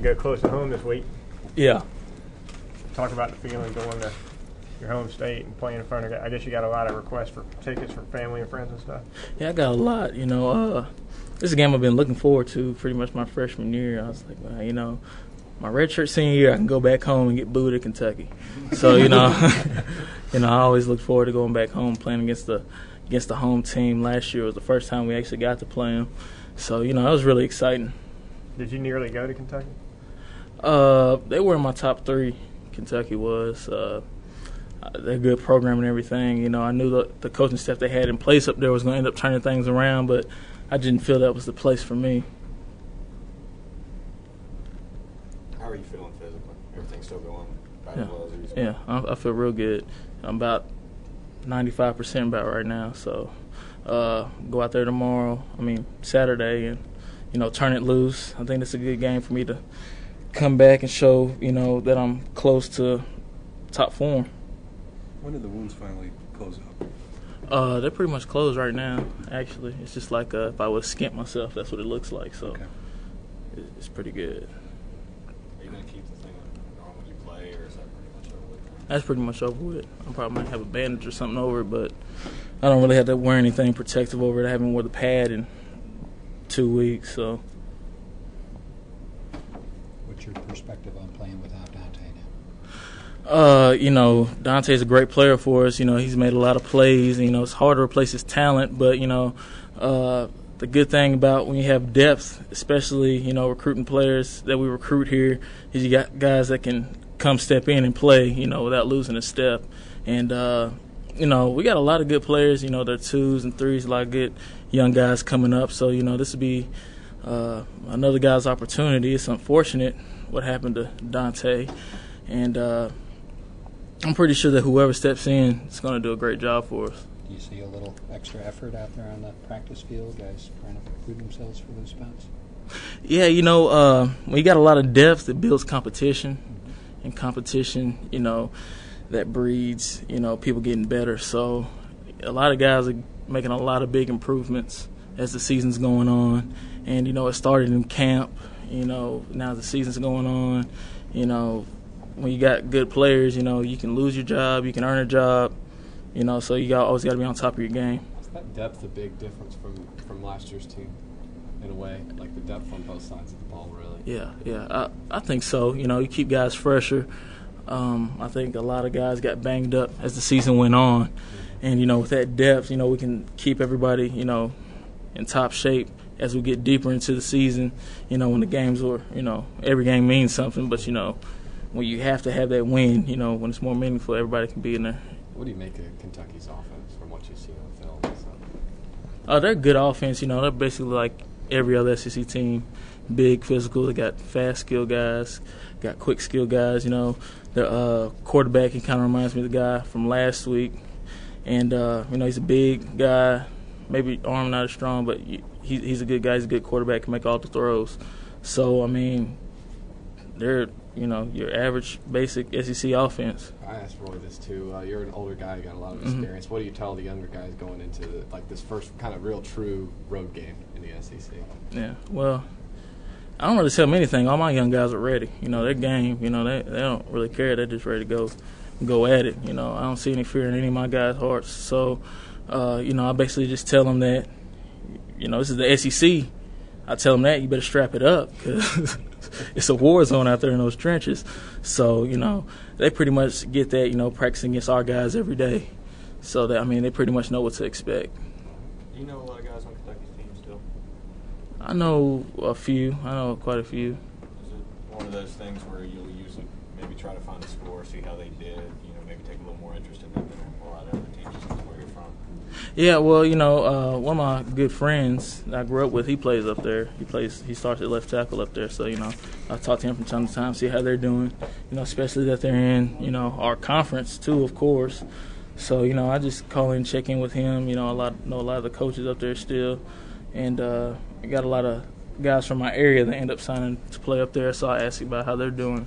go close to home this week. Yeah. Talk about the feeling going to your home state and playing in front of. I guess you got a lot of requests for tickets from family and friends and stuff. Yeah, I got a lot. This is a game I've been looking forward to pretty much my freshman year. I was like, well, my redshirt senior year, I can go back home and get booed at Kentucky. So I always look forward to going back home, playing against the home team. Last year was the first time we actually got to play them. So that was really exciting. Did you nearly go to Kentucky? They were in my top 3. Kentucky was. They're a good program and everything. I knew the coaching staff they had in place up there was going to end up turning things around, but I didn't feel that was the place for me. How are you feeling physically? Everything's still going about as well as it used to? Yeah, I feel real good. I'm about 95% about right now. So go out there Saturday, and turn it loose. I think it's a good game for me to come back and show that I'm close to top form. When did the wounds finally close up? They're pretty much closed right now, actually. It's just like if I would skimp myself, that's what it looks like. So okay. It's pretty good. Are you going to keep the thing on when you play, or is that pretty much over with? That's pretty much over with. I probably might have a bandage or something over it, but I don't really have to wear anything protective over it. I haven't worn the pad in 2 weeks, so. What's your perspective on playing without Dante now? Dante's a great player for us. He's made a lot of plays. It's hard to replace his talent, but, the good thing about when you have depth, especially, recruiting players that we recruit here, is you got guys that can come step in and play, without losing a step. And, we got a lot of good players. They're 2s and 3s, a lot of good young guys coming up. So, this would be another guy's opportunity. It's unfortunate what happened to Dante. And I'm pretty sure that whoever steps in is going to do a great job for us. Do you see a little extra effort out there on the practice field, guys trying to prove themselves for those spots? Yeah, when you got a lot of depth, it builds competition. Mm-hmm. And competition, that breeds, people getting better. So a lot of guys are making a lot of big improvements as the season's going on. And, it started in camp. Now the season's going on. When you got good players, you can lose your job, you can earn a job, so you always got to be on top of your game. Is that depth a big difference from last year's team, in a way? Like the depth on both sides of the ball, really? Yeah. I think so. You keep guys fresher. I think a lot of guys got banged up as the season went on. Mm-hmm. And, with that depth, we can keep everybody, in top shape as we get deeper into the season, when the games are, every game means something, but, when you have to have that win, when it's more meaningful, everybody can be in there. What do you make of Kentucky's offense from what you've seen on film? They're good offense. They're basically like every other SEC team, big, physical. They got fast, skill guys, got quick skill guys. Their quarterback, he kind of reminds me of the guy from last week. And, he's a big guy, maybe arm not as strong, but he's a good guy. He's a good quarterback, can make all the throws. So, they're your average, basic SEC offense. I asked Roy this too. You're an older guy, you got a lot of experience. Mm-hmm. What do you tell the younger guys going into this first kind of real true road game in the SEC? Yeah, well, I don't really tell them anything. All my young guys are ready. They're game. They don't really care. They're just ready to go at it. I don't see any fear in any of my guys' hearts. So, I basically just tell them that, this is the SEC. I tell them that you better strap it up because it's a war zone out there in those trenches. So, they pretty much get that, practicing against our guys every day. So, they pretty much know what to expect. Do you know a lot of guys on Kentucky's team still? I know a few. I know quite a few. Is it one of those things where you'll usually maybe try to find a score, see how they did, maybe take a little more interest in them than a lot of other teams just where you're from? Yeah, well, one of my good friends I grew up with, he plays up there. He starts at left tackle up there. So, I talk to him from time to time, see how they're doing, especially that they're in, our conference too, of course. So, I just call in, check in with him. Know a lot of the coaches up there still. And I got a lot of guys from my area that end up signing to play up there, so I ask you about how they're doing.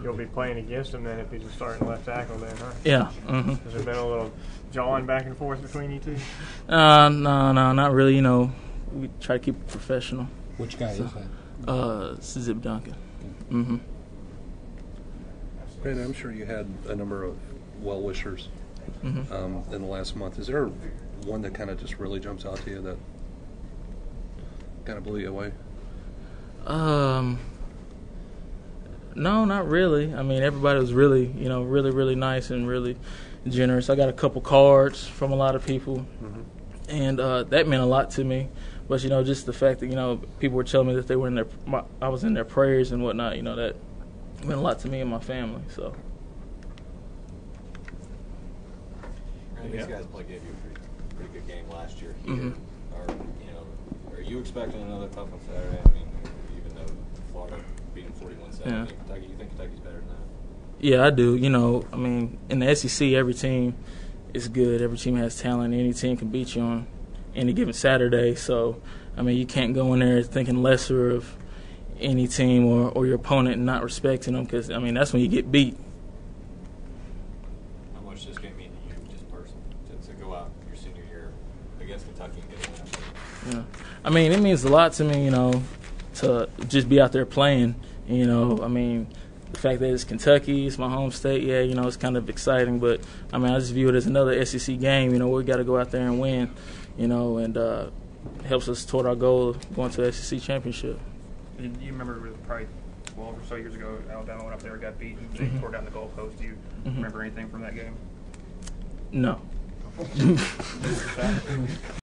You'll be playing against him then if he's a starting left tackle then, huh? Yeah. Mm-hmm. Has there been a little jawing back and forth between you two? No, not really. We try to keep it professional. Which guy is that? Zip Duncan. Mm-hmm. Brandon, I'm sure you had a number of well-wishers Mm-hmm. in the last month. Is there one that kind of just really jumps out to you that kind of blew you away? No, not really. I mean, everybody was really, really, really nice and really generous. I got a couple cards from a lot of people, and that meant a lot to me. But just the fact that people were telling me that they were in I was in their prayers and whatnot. That meant a lot to me and my family. So. These guys gave you a pretty good game last year here. Are you expecting another tough one Saturday? I mean, even though Florida beat them 41-7, Kentucky, you think Kentucky's better than that? Yeah, I do. I mean, in the SEC, every team is good. Every team has talent. Any team can beat you on any given Saturday. So, I mean, you can't go in there thinking lesser of any team or your opponent and not respecting them because, I mean, that's when you get beat. How much does this game mean to you, just personally, to go out your senior year against Kentucky and get a win? Yeah. I mean, it means a lot to me, to just be out there playing. I mean, the fact that it's Kentucky, it's my home state, it's kind of exciting. But, I mean, I just view it as another SEC game. We got to go out there and win, and helps us toward our goal of going to the SEC championship. And you remember it was probably 12 or so years ago, Alabama went up there and got beat, and they tore down the goalpost. Do you remember anything from that game? No.